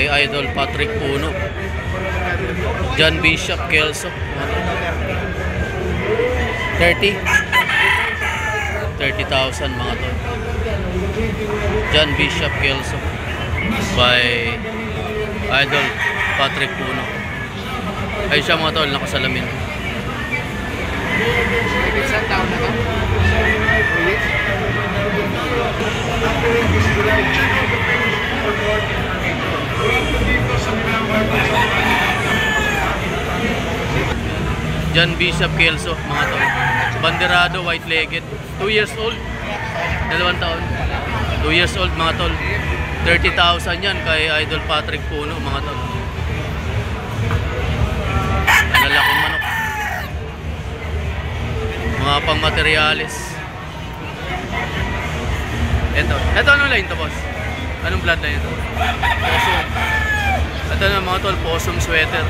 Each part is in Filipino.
kay Idol Patrick Puno. John Bishop Kelso. 30,000 mga tol. John Bishop Kelso by Idol Patrick Puno. Ay siya mga tol, nakasalamin. Isang taon na ka? John Bishop Kelso mga tol. Banderado, white-legged. 2 years old. 2 taon. 2 years old mga tol. 30,000 yan kay Idol Patrick Puno mga tol. Lalaking manok. Mga pang materialis. Ito anong line to, boss? Anong bloodline ito? Possum. Ito na mga tol, possum sweater.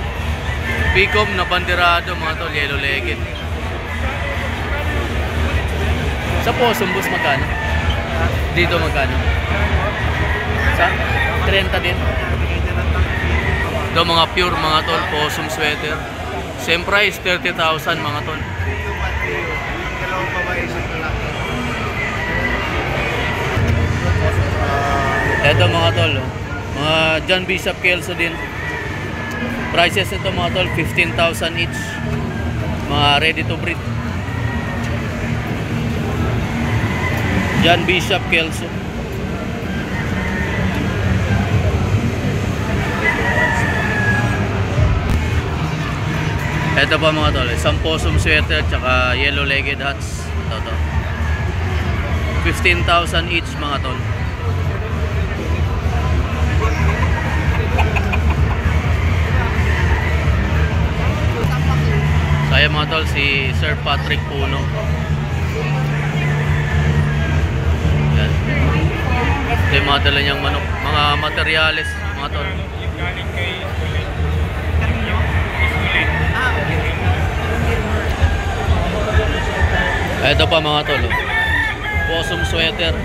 Picom na banderado mga tol, yellow legged. Sa possum, boss, magkano? Dito magkano? Sa 30 din. Ito mga pure mga tol, possum sweater. Same price, 30,000 mga tol. Ito mga tol, mga John Bishop Kelso din. Prices ito mga tol, 15,000 each. Mga ready to breed. John Bishop Kelso. Ito pa mga tol, isang possum sweater tsaka yellow legged hats. Ito. 15,000 each mga tol. Kaya mga tol, si Sir Patrick Puno. Yan. Ito yung mga dala niyang manok. Mga materialis mga tol. Ito pa mga tol, possum sweater,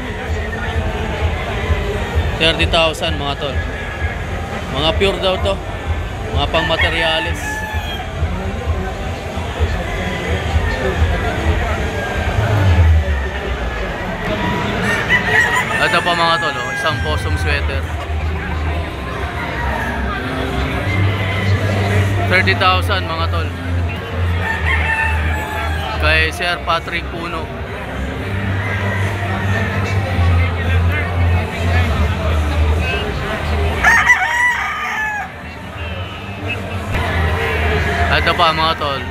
30,000 mga tol. Mga pure daw to, mga pang materialis. Ito pa mga tol, isang possum sweater, 30,000 mga tol. Kay Sir Patrick Puno. Ito pa mga tol,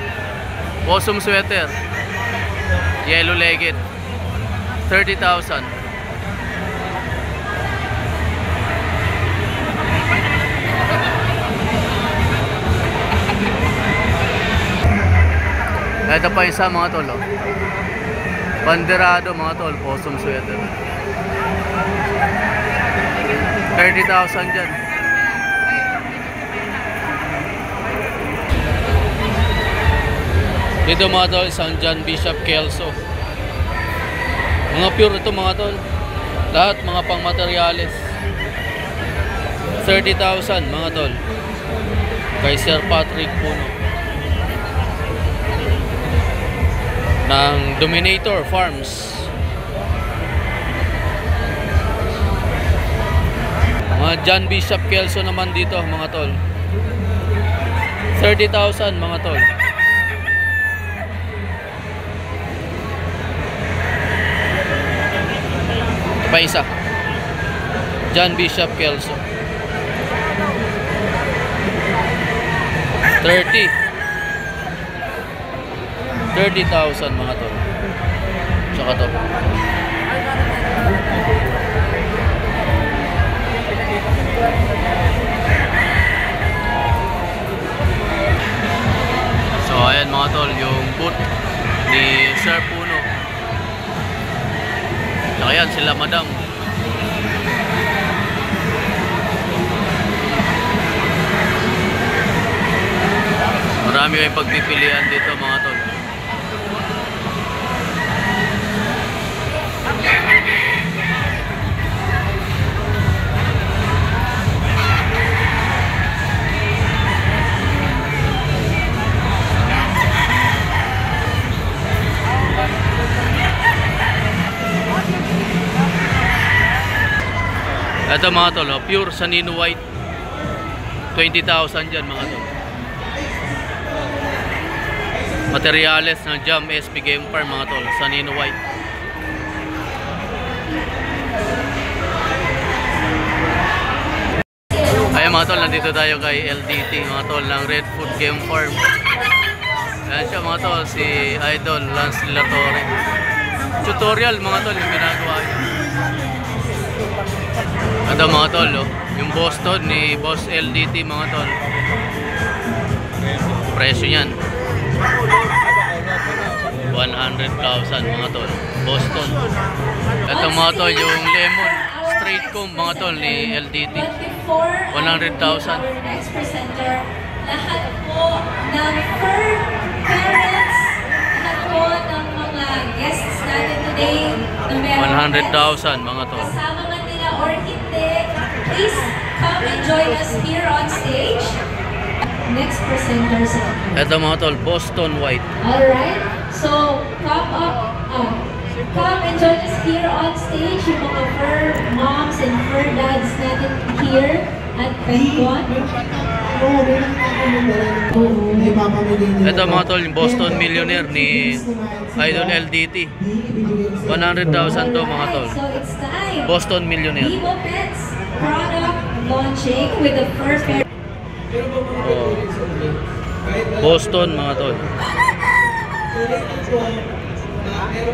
possum sweater, yellow legged, 30,000. Ito pa isa mga tol, banderado mga tol, possum sweater, 30,000 dyan. Dito mga tol, isang John Bishop Kelso. Mga pure ito mga tol, lahat mga pang materialis. 30,000 mga tol kay Sir Patrick Puno ng Dominator Farms. Mga John Bishop Kelso naman dito mga tol, 30,000 mga tol. Pa isa, John Bishop Kelso, 30,000 mga tol. Tsaka to, so ayan mga tol, yung booth ni Sir Puno. Tsaka yan sila madam. Marami kayong pagpipilian dito mga tol. Ito mga tol, oh, pure Sanino White. 20,000 dyan mga tol. Materials ng Jam SP Game Farm mga tol, Sanino White. Ayan mga tol, nandito tayo kay LDT mga tol ng Red Food Game Farm. Ayan siya mga tol, si Idol Lance Latore. Tutorial mga tol yung ginagawa niya. Ito mga tol, oh, yung Boston ni Boss LDT mga tol. Presyo niyan 100,000 mga tol, Boston. Ito mga tol, yung Lemon Straight Comb mga tol ni LDT, 100,000. Next presenter, lahat po ng fur parents, lahat po ng mga guests natin today na meron 100,000 mga tol. kasama man nila or hindi, please come and join us here on stage. Next presenter, sir. Ito mga tol, Boston White. Alright, so come up, come and join us here on stage, yung mga fur moms and fur dads natin here at Penguin. Ito mga tol, yung Boston Millionaire ni Idol LDT, 100,000 to mga tol. So it's time. Boston Millionaire. Vivo Pets product launching with the first pair. Oh. Boston mga tol.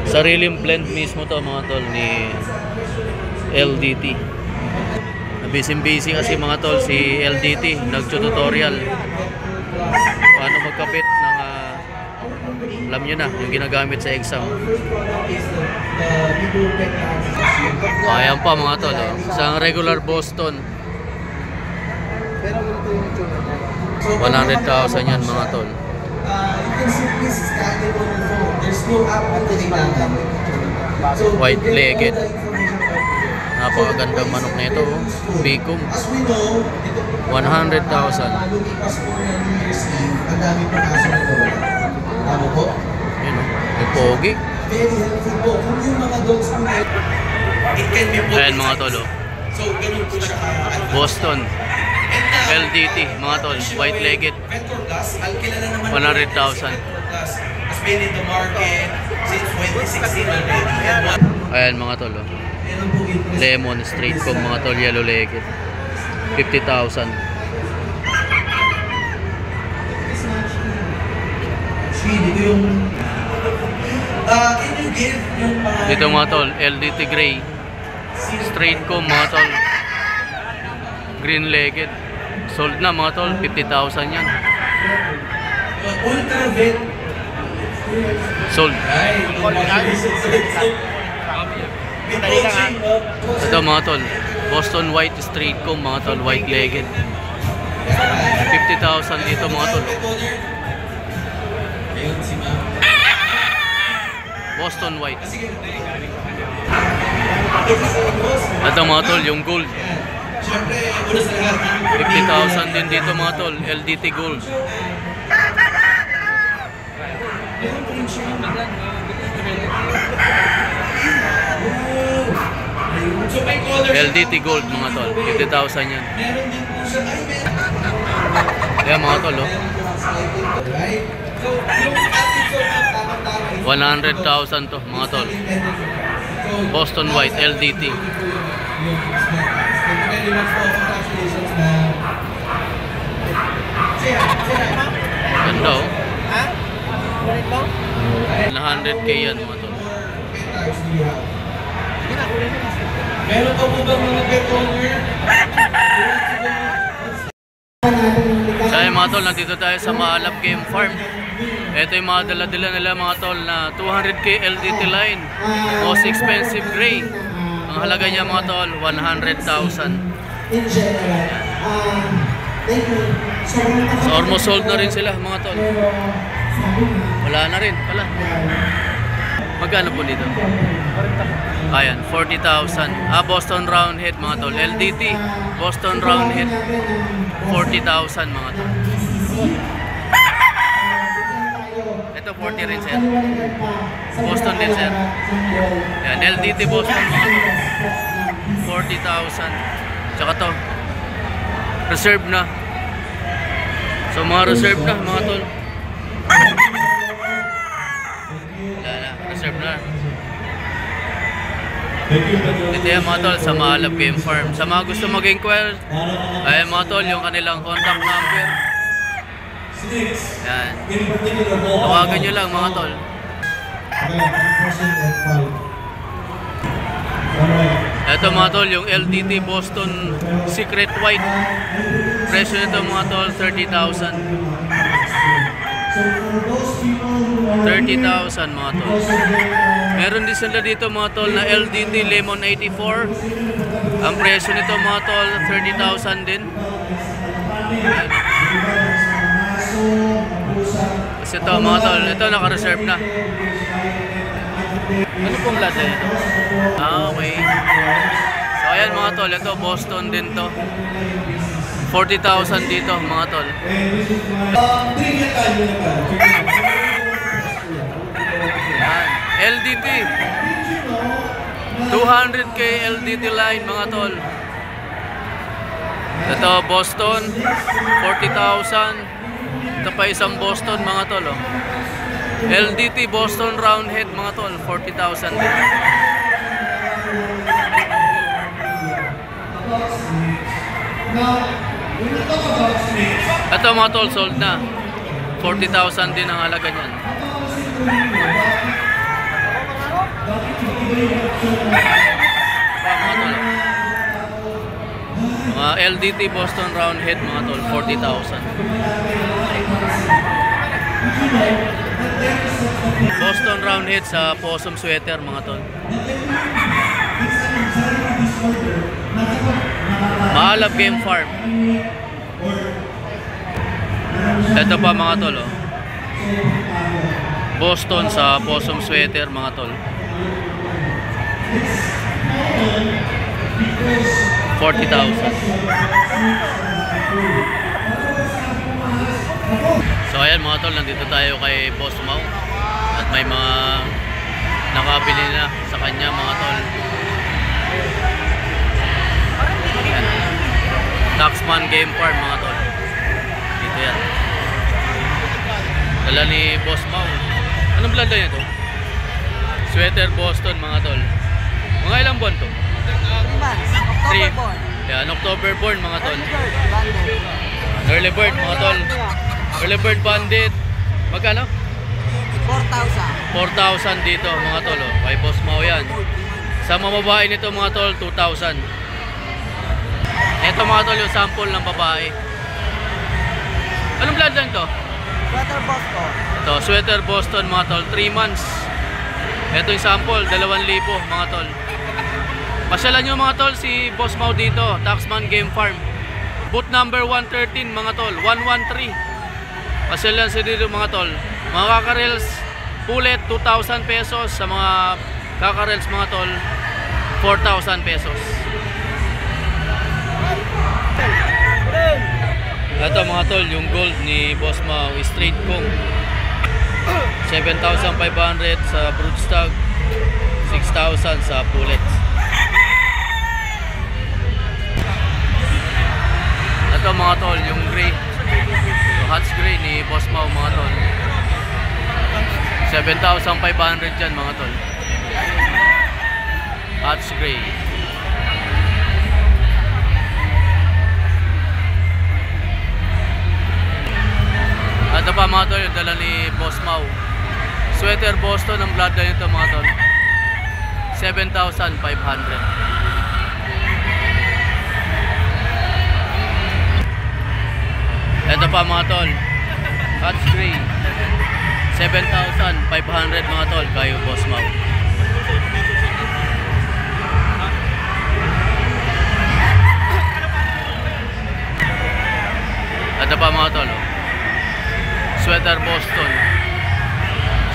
Sariling blend mismo to mga tol ni LDT. Busy kasi mga tol si LDT, nagtutorial paano magkabit ng alam nyo na, yung ginagamit sa exam. Ayan pa mga tol, oh. Isang regular Boston, 100,000 yan mga tol. White-legged, napakagandang manok na ito, oh. Bicom, 100,000. Yun, yung pogi. Ayan mga tol, oh. Boston LDT mga tol, white-legged, 100,000. Ayan mga tol, oh. Lemon Straight Comb mga tol, yellow-legged, 50,000. Dito mga tol, LDT Gray Straight Comb mga tol, green-legged, sold na mga tol, 50,000 yan. Sold. Ito mga tol, Boston White Straight Comb mga tol, white-legged, 50,000 dito mga tol. Boston White. Ito mga tol, yung gold, 50,000 din dito mga tol, LDT Gold. LDT Gold mga tol, 50,000 yan. Ayan mga tol, oh. 100,000 to mga tol, Boston White LDT. Ganda, oh. 100K yan mga tol. Meron ka po bang mga pet owner? So ayun mga tol, nandito tayo sa Maalab Game Farm. Ito yung mga dala-dala nila mga tol na 200K LDT line, most expensive gray. Ang halaga niya mga tol, 100,000. In general, thank you. So almost sold na rin sila mga tol. Wala na rin pala. Magkano po dito? Ayan, 40,000. Boston Roundhead mga tol, LDT Boston Roundhead, 40,000 mga tol. Ito 40 rin sir. Boston din sir. Ayan, LDT Boston mga tol, 40,000. Tsaka to. Reserve na. So mga reserve na mga tol. Wala na, reserve na. Ito yan mga tol sa Mahalap Game Farm. Sa mga gusto mag-inquire, ay mga tol yung kanilang contact number. Yan. Tawagan nyo lang mga tol. Ito mga tol yung LDT Boston Secret White. Presyo nito mga tol 30,000. 30,000 mga tol. Meron din sila dito mga tol na LDT Lemon 84. Ang presyo nito mga tol 30,000 din. Ayan. Kasi ito mga tol, ito naka-reserve na. Ano pong blood na ito? Okay. So ayan mga tol, ito Boston din to. 40,000 dito mga tol. Yan. LDT 200k LDT line mga tol. Ito Boston 40,000. Ito pa isang Boston mga tol oh. LDT Boston Roundhead mga tol 40,000 din. Ito mga tol sold na 40,000 din ang halaga niyan. Mga tol mga LDT Boston Roundhead mga tol 40,000. Boston Roundhead sa Possum Sweater mga tol. Mahalap Game Farm. Ito pa mga tol oh. Boston sa Possum Sweater mga tol. 40,000. So ayan mga tol, nandito tayo kay Boss Mau. At may mga nakabili na sa kanya mga tol. Ayan. Taxman Game Farm mga tol. Dito yan. Dala ni Boss Mau. Anong blood na ito? Sweater Boston mga tol. Mga ilang buwan to? 3 months. October born. Yan, October born mga tol. Early bird mga tol. Early bird bandit. Magkano? 4,000. 4,000 dito mga tol oh. Kay Boss Mau yan. Sa mga babae nito mga tol 2,000. Ito mga tol yung sample ng babae. Anong blood lang to? Sweater Boston. Ito, Sweater Boston mga tol, 3 months. Ito yung sample, 2,000 mga tol. Pasyalan nyo mga tol si Boss Mau dito, Taxman Game Farm. Booth number 113 mga tol, 113. Pasyalan si dito mga tol. Mga kakarels, pulet 2,000 pesos. Sa mga kakarels mga tol, 4,000 pesos. Ito mga tol, yung gold ni Boss Mau, straight kong 7,500 sa broodstag, 6,000 sa pullets. Ito mga tol, yung gray, yung Hats gray ni Boss Mau mga tol, 7,500 dyan mga tol. Hats gray. Ito pa mga tol, yung dala ni Boss Mau. Sweater Boston ang blood line ito mga tol. 7,500. Ito pa mga tol, Hats gray, 7,500 mga tol kayo Boss Mau. Ito pa mga tol oh. Sweater Boston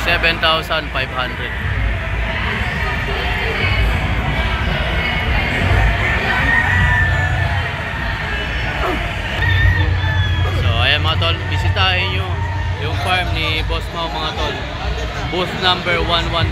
7,500. So ayan mga tol, bisitahin nyo yung farm ni Boss Mau mga tol. Booth number 113.